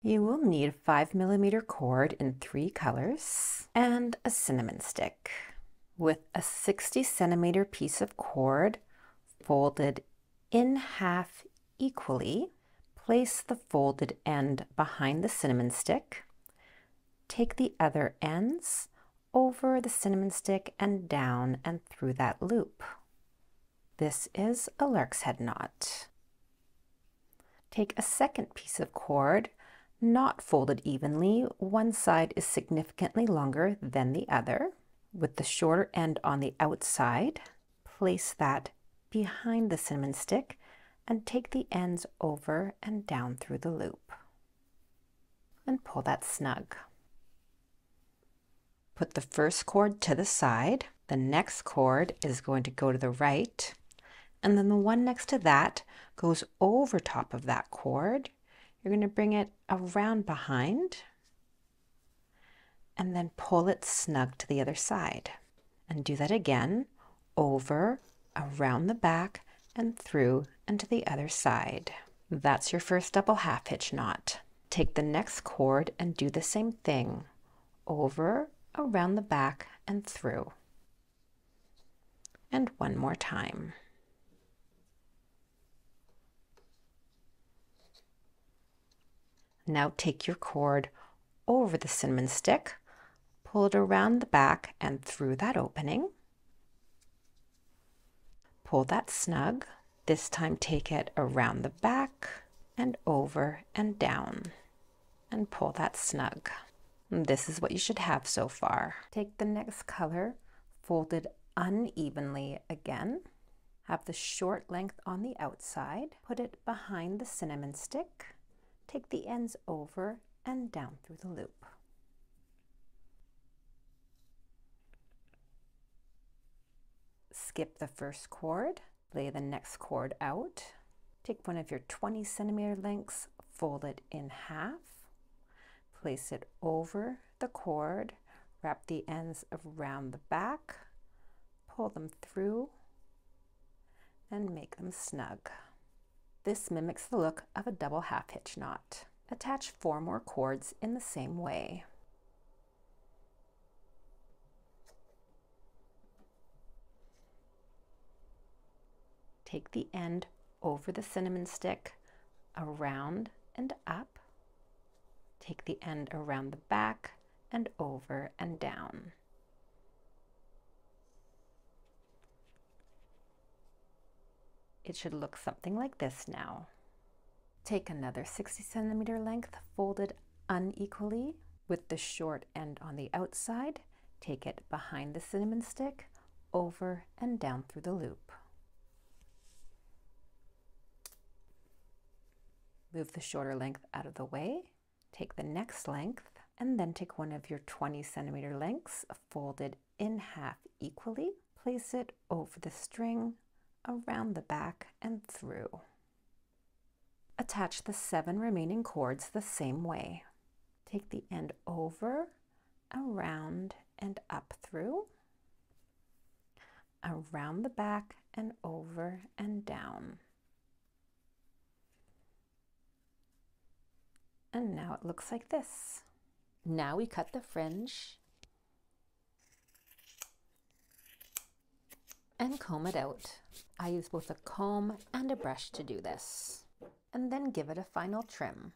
You will need 5mm cord in 3 colors and a cinnamon stick. With a 60cm piece of cord folded in half equally, place the folded end behind the cinnamon stick. Take the other ends over the cinnamon stick and down and through that loop. This is a lark's head knot. Take a second piece of cord, not folded evenly. One side is significantly longer than the other. With the shorter end on the outside, place that behind the cinnamon stick and take the ends over and down through the loop. And pull that snug. Put the first cord to the side. The next cord is going to go to the right, and then the one next to that goes over top of that cord. You're going to bring it around behind and then pull it snug to the other side. And do that again, over, around the back, and through and to the other side. That's your first double half hitch knot. Take the next cord and do the same thing, over, around the back, and through. And one more time. Now take your cord over the cinnamon stick, pull it around the back and through that opening. Pull that snug. This time take it around the back and over and down and pull that snug. And this is what you should have so far. Take the next color, fold it unevenly again. Have the short length on the outside. Put it behind the cinnamon stick. Take the ends over and down through the loop. Skip the first cord, lay the next cord out. Take one of your 20cm lengths, fold it in half, place it over the cord, wrap the ends around the back, pull them through, and make them snug. This mimics the look of a double half hitch knot. Attach 4 more cords in the same way. Take the end over the cinnamon stick, around and up. Take the end around the back and over and down. It should look something like this now. Take another 60cm length, folded unequally with the short end on the outside. Take it behind the cinnamon stick, over and down through the loop. Move the shorter length out of the way. Take the next length and then take one of your 20cm lengths, folded in half equally. Place it over the string, around the back and through. Attach the 7 remaining cords the same way. Take the end over, around and up through, around the back and over and down. And now it looks like this. Now we cut the fringe and comb it out. I use both a comb and a brush to do this. And then give it a final trim.